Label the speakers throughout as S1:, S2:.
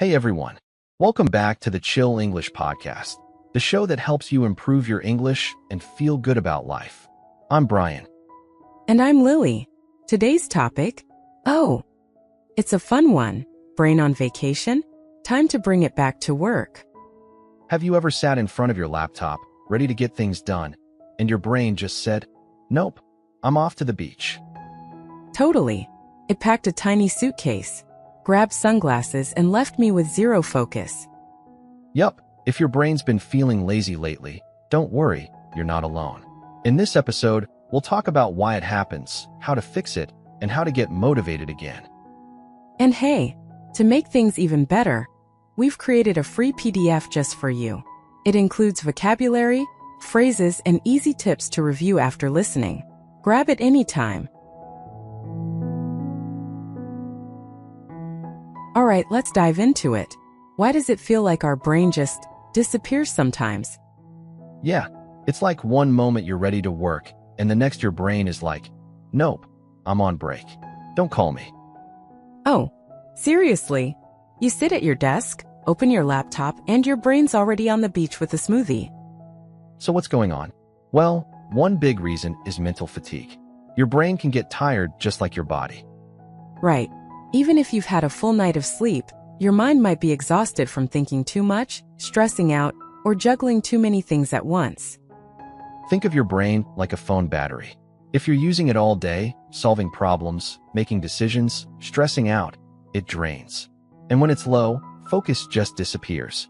S1: Hey everyone, welcome back to the Chill English Podcast, the show that helps you improve your English and feel good about life. I'm Brian.
S2: And I'm Lily. Today's topic, it's a fun one. Brain on vacation? Time to bring it back to work.
S1: Have you ever sat in front of your laptop, ready to get things done, and your brain just said, "Nope, I'm off to the beach"?
S2: Totally. It packed a tiny suitcase, grabbed sunglasses, and left me with zero focus.
S1: Yup, if your brain's been feeling lazy lately, don't worry, you're not alone. In this episode, we'll talk about why it happens, how to fix it, and how to get motivated again.
S2: And hey, to make things even better, we've created a free PDF just for you. It includes vocabulary, phrases, and easy tips to review after listening. Grab it anytime. All right, let's dive into it. Why does it feel like our brain just disappears sometimes?
S1: Yeah, it's like one moment you're ready to work, and the next your brain is like, "Nope, I'm on break. Don't call me."
S2: Oh, seriously? You sit at your desk, open your laptop, and your brain's already on the beach with a smoothie.
S1: So what's going on? Well, one big reason is mental fatigue. Your brain can get tired just like your body.
S2: Right. Even if you've had a full night of sleep, your mind might be exhausted from thinking too much, stressing out, or juggling too many things at once.
S1: Think of your brain like a phone battery. If you're using it all day, solving problems, making decisions, stressing out, it drains. And when it's low, focus just disappears.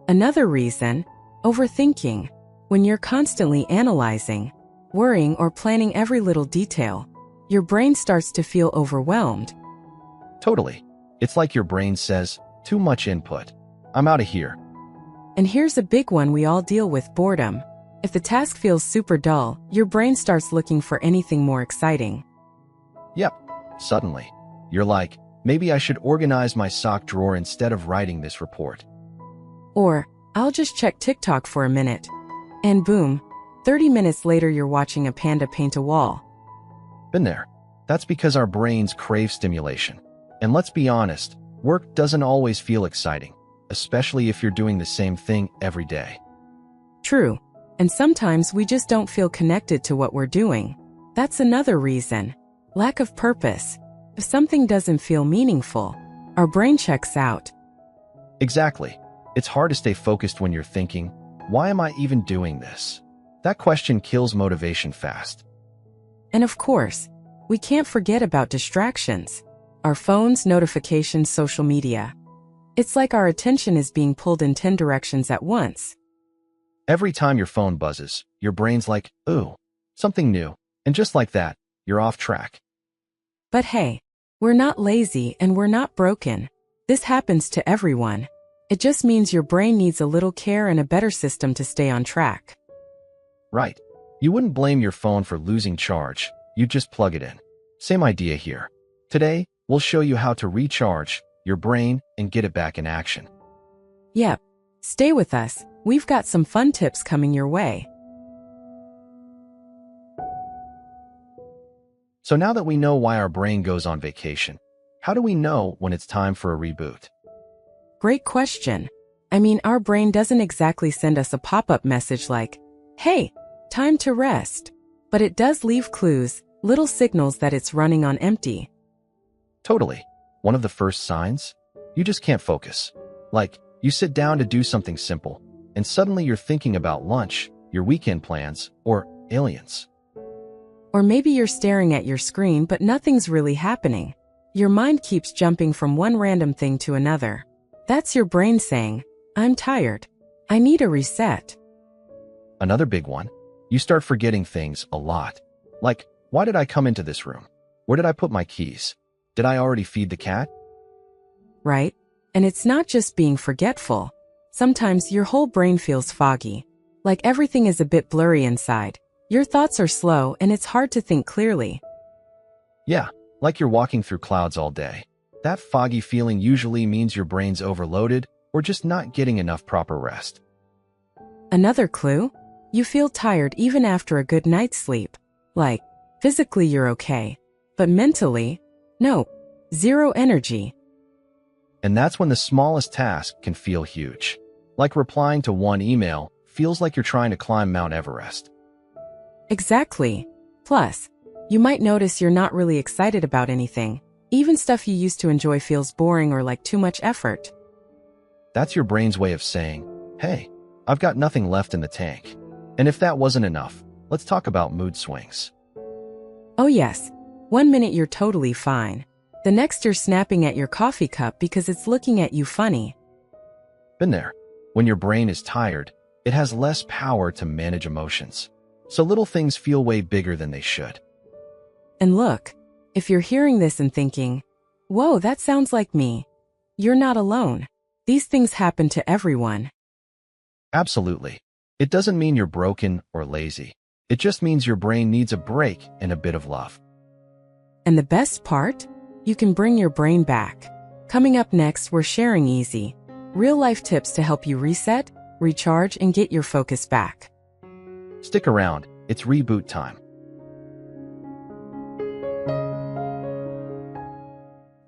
S2: Another reason, overthinking. When you're constantly analyzing, worrying, or planning every little detail, your brain starts to feel overwhelmed.
S1: Totally. It's like your brain says, "Too much input. I'm out of here."
S2: And here's a big one we all deal with: boredom. If the task feels super dull, your brain starts looking for anything more exciting.
S1: Yep. Suddenly, you're like, "Maybe I should organize my sock drawer instead of writing this report."
S2: Or, "I'll just check TikTok for a minute." And boom, 30 minutes later you're watching a panda paint a wall.
S1: Been there. That's because our brains crave stimulation. And let's be honest, work doesn't always feel exciting, especially if you're doing the same thing every day.
S2: True. And sometimes we just don't feel connected to what we're doing. That's another reason. Lack of purpose. If something doesn't feel meaningful, our brain checks out.
S1: Exactly. It's hard to stay focused when you're thinking, "Why am I even doing this?" That question kills motivation fast.
S2: And of course, we can't forget about distractions. Our phones, notifications, social media. It's like our attention is being pulled in 10 directions at once.
S1: Every time your phone buzzes, your brain's like, "Ooh, something new." And just like that, you're off track.
S2: But hey, we're not lazy and we're not broken. This happens to everyone. It just means your brain needs a little care and a better system to stay on track.
S1: Right. You wouldn't blame your phone for losing charge. You just plug it in. Same idea here. Today, we'll show you how to recharge your brain and get it back in action.
S2: Yep. Stay with us. We've got some fun tips coming your way.
S1: So now that we know why our brain goes on vacation, how do we know when it's time for a reboot?
S2: Great question. I mean, our brain doesn't exactly send us a pop-up message like, "Hey, time to rest." But it does leave clues, little signals that it's running on empty.
S1: Totally. One of the first signs? You just can't focus. Like, you sit down to do something simple, and suddenly you're thinking about lunch, your weekend plans, or aliens.
S2: Or maybe you're staring at your screen but nothing's really happening. Your mind keeps jumping from one random thing to another. That's your brain saying, "I'm tired. I need a reset."
S1: Another big one. You start forgetting things a lot. Like, why did I come into this room? Where did I put my keys? Did I already feed the cat?
S2: Right? And it's not just being forgetful. Sometimes your whole brain feels foggy. Like everything is a bit blurry inside. Your thoughts are slow and it's hard to think clearly.
S1: Yeah, like you're walking through clouds all day. That foggy feeling usually means your brain's overloaded or just not getting enough proper rest.
S2: Another clue? You feel tired even after a good night's sleep. Like, physically you're okay, but mentally, no, zero energy.
S1: And that's when the smallest task can feel huge. Like replying to one email feels like you're trying to climb Mount Everest.
S2: Exactly. Plus, you might notice you're not really excited about anything. Even stuff you used to enjoy feels boring or like too much effort.
S1: That's your brain's way of saying, hey, I've got nothing left in the tank. And if that wasn't enough, let's talk about mood swings.
S2: Oh yes, 1 minute you're totally fine. The next you're snapping at your coffee cup because it's looking at you funny.
S1: Been there. When your brain is tired, it has less power to manage emotions. So little things feel way bigger than they should.
S2: And look, if you're hearing this and thinking, whoa, that sounds like me, you're not alone. These things happen to everyone.
S1: Absolutely. It doesn't mean you're broken or lazy. It just means your brain needs a break and a bit of love.
S2: And the best part? You can bring your brain back. Coming up next, we're sharing easy, real-life tips to help you reset, recharge, and get your focus back.
S1: Stick around. It's reboot time.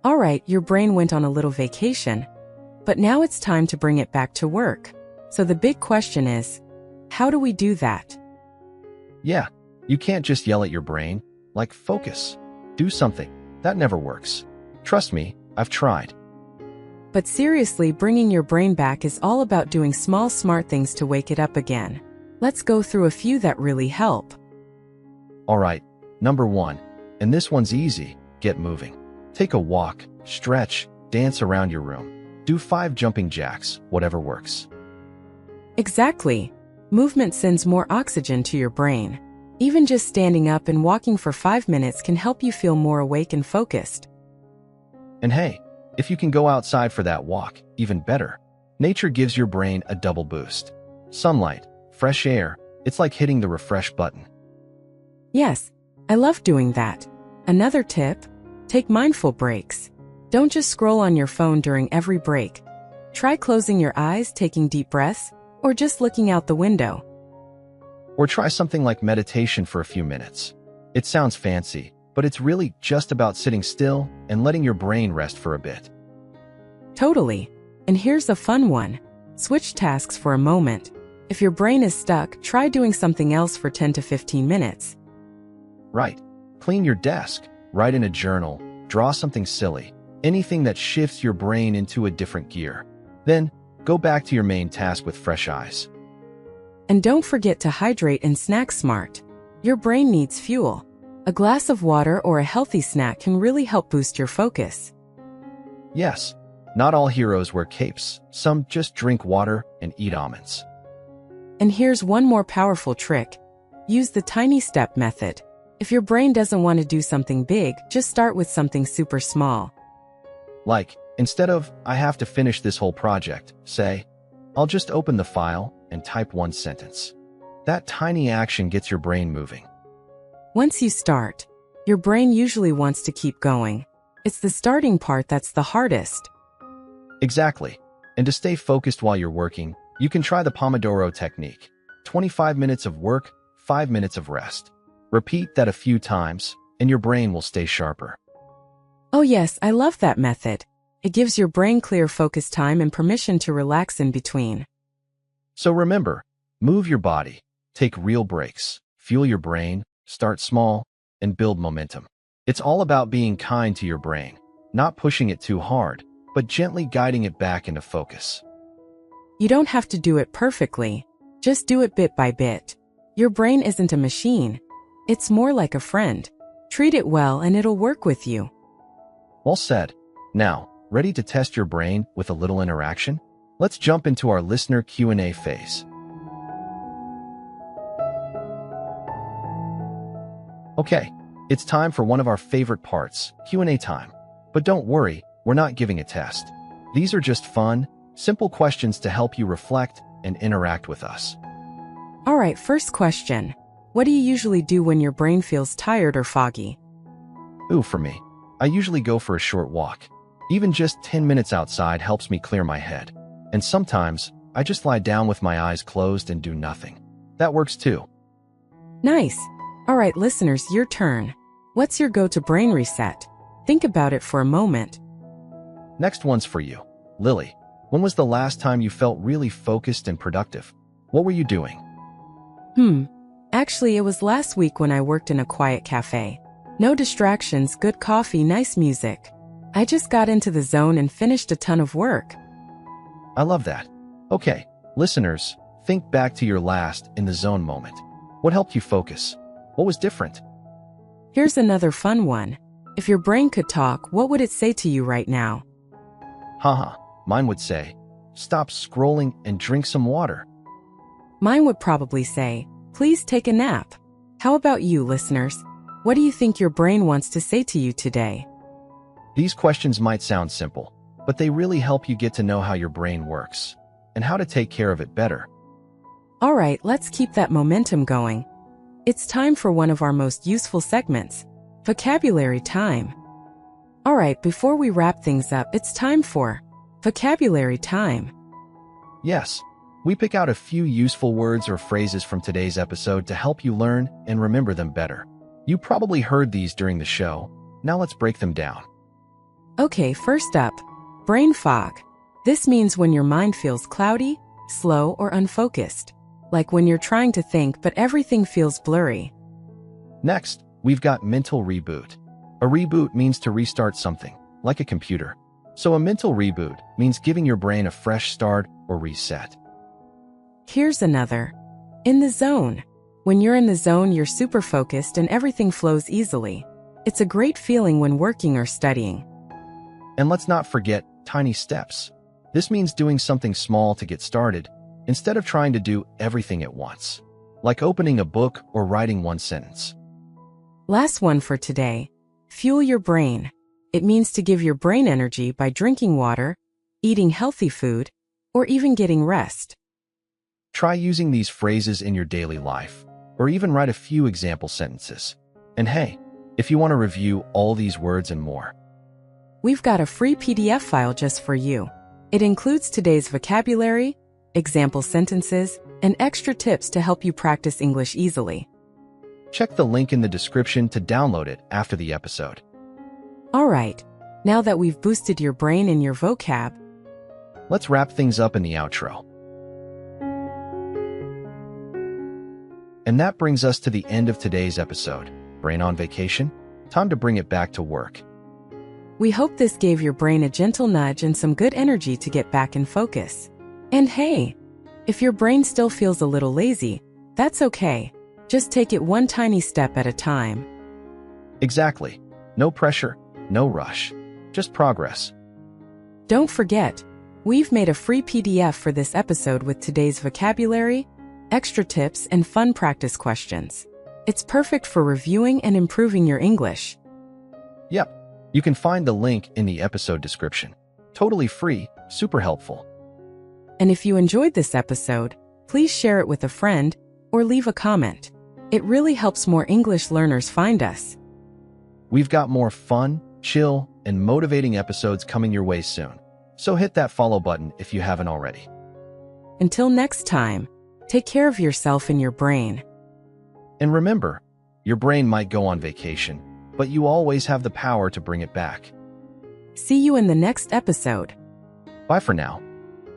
S2: All right, your brain went on a little vacation, but now it's time to bring it back to work. So the big question is, how do we do that?
S1: Yeah, you can't just yell at your brain, like focus. Do something. That never works. Trust me, I've tried.
S2: But seriously, bringing your brain back is all about doing small, smart things to wake it up again. Let's go through a few that really help.
S1: All right, number 1, and this one's easy, get moving. Take a walk, stretch, dance around your room. Do 5 jumping jacks, whatever works.
S2: Exactly. Movement sends more oxygen to your brain. Even just standing up and walking for 5 minutes can help you feel more awake and focused.
S1: And hey, if you can go outside for that walk, even better. Nature gives your brain a double boost. Sunlight, fresh air, it's like hitting the refresh button.
S2: Yes, I love doing that. Another tip, take mindful breaks. Don't just scroll on your phone during every break. Try closing your eyes, taking deep breaths, or just looking out the window.
S1: Or try something like meditation for a few minutes. It sounds fancy, but it's really just about sitting still and letting your brain rest for a bit.
S2: Totally. And here's a fun one. Switch tasks for a moment. If your brain is stuck, try doing something else for 10 to 15 minutes.
S1: Right. Clean your desk, write in a journal, draw something silly, anything that shifts your brain into a different gear. Then, go back to your main task with fresh eyes.
S2: And don't forget to hydrate and snack smart. Your brain needs fuel. A glass of water or a healthy snack can really help boost your focus.
S1: Yes, not all heroes wear capes. Some just drink water and eat almonds.
S2: And here's one more powerful trick. Use the tiny step method. If your brain doesn't want to do something big, just start with something super small.
S1: Like, instead of, I have to finish this whole project, say, I'll just open the file and type 1 sentence. That tiny action gets your brain moving.
S2: Once you start, your brain usually wants to keep going. It's the starting part that's the hardest.
S1: Exactly. And to stay focused while you're working, you can try the Pomodoro technique. 25 minutes of work, 5 minutes of rest. Repeat that a few times, and your brain will stay sharper.
S2: Oh yes, I love that method. It gives your brain clear focus time and permission to relax in between.
S1: So remember, move your body, take real breaks, fuel your brain, start small, and build momentum. It's all about being kind to your brain, not pushing it too hard, but gently guiding it back into focus.
S2: You don't have to do it perfectly. Just do it bit by bit. Your brain isn't a machine. It's more like a friend. Treat it well and it'll work with you.
S1: Well said. Now, ready to test your brain with a little interaction? Let's jump into our listener Q&A phase. Okay, it's time for one of our favorite parts, Q&A time. But don't worry, we're not giving a test. These are just fun, simple questions to help you reflect and interact with us.
S2: All right, first question. What do you usually do when your brain feels tired or foggy?
S1: Ooh, for me, I usually go for a short walk. Even just 10 minutes outside helps me clear my head. And sometimes, I just lie down with my eyes closed and do nothing. That works too.
S2: Nice. All right, listeners, your turn. What's your go-to brain reset? Think about it for a moment.
S1: Next one's for you. Lily, when was the last time you felt really focused and productive? What were you doing?
S2: Actually, it was last week when I worked in a quiet cafe. No distractions, good coffee, nice music. I just got into the zone and finished a ton of work.
S1: I love that. Okay, listeners, think back to your last in the zone moment. What helped you focus? What was different?
S2: Here's another fun one. If your brain could talk, what would it say to you right now?
S1: Haha, mine would say, stop scrolling and drink some water.
S2: Mine would probably say, please take a nap. How about you, listeners? What do you think your brain wants to say to you today?
S1: These questions might sound simple, but they really help you get to know how your brain works and how to take care of it better.
S2: All right, let's keep that momentum going. It's time for one of our most useful segments, vocabulary time. All right, before we wrap things up, it's time for vocabulary time.
S1: Yes, we pick out a few useful words or phrases from today's episode to help you learn and remember them better. You probably heard these during the show. Now let's break them down.
S2: Okay, first up, brain fog. This means when your mind feels cloudy, slow, or unfocused. Like when you're trying to think but everything feels blurry.
S1: Next, we've got mental reboot. A reboot means to restart something, like a computer. So a mental reboot means giving your brain a fresh start or reset.
S2: Here's another. In the zone. When you're in the zone, you're super focused and everything flows easily. It's a great feeling when working or studying.
S1: And let's not forget tiny steps. This means doing something small to get started, instead of trying to do everything at once, like opening a book or writing one sentence.
S2: Last one for today. Fuel your brain. It means to give your brain energy by drinking water, eating healthy food, or even getting rest.
S1: Try using these phrases in your daily life, or even write a few example sentences. And hey, if you want to review all these words and more,
S2: we've got a free PDF file just for you. It includes today's vocabulary, example sentences, and extra tips to help you practice English easily.
S1: Check the link in the description to download it after the episode.
S2: All right, now that we've boosted your brain and your vocab,
S1: let's wrap things up in the outro. And that brings us to the end of today's episode. Brain on vacation? Time to bring it back to work.
S2: We hope this gave your brain a gentle nudge and some good energy to get back in focus. And hey, if your brain still feels a little lazy, that's okay. Just take it one tiny step at a time.
S1: Exactly. No pressure, no rush. Just progress.
S2: Don't forget, we've made a free PDF for this episode with today's vocabulary, extra tips, and fun practice questions. It's perfect for reviewing and improving your English.
S1: Yep. You can find the link in the episode description. Totally free, super helpful.
S2: And if you enjoyed this episode, please share it with a friend or leave a comment. It really helps more English learners find us.
S1: We've got more fun, chill, and motivating episodes coming your way soon. So hit that follow button if you haven't already.
S2: Until next time, take care of yourself and your brain.
S1: And remember, your brain might go on vacation, but you always have the power to bring it back.
S2: See you in the next episode.
S1: Bye for now.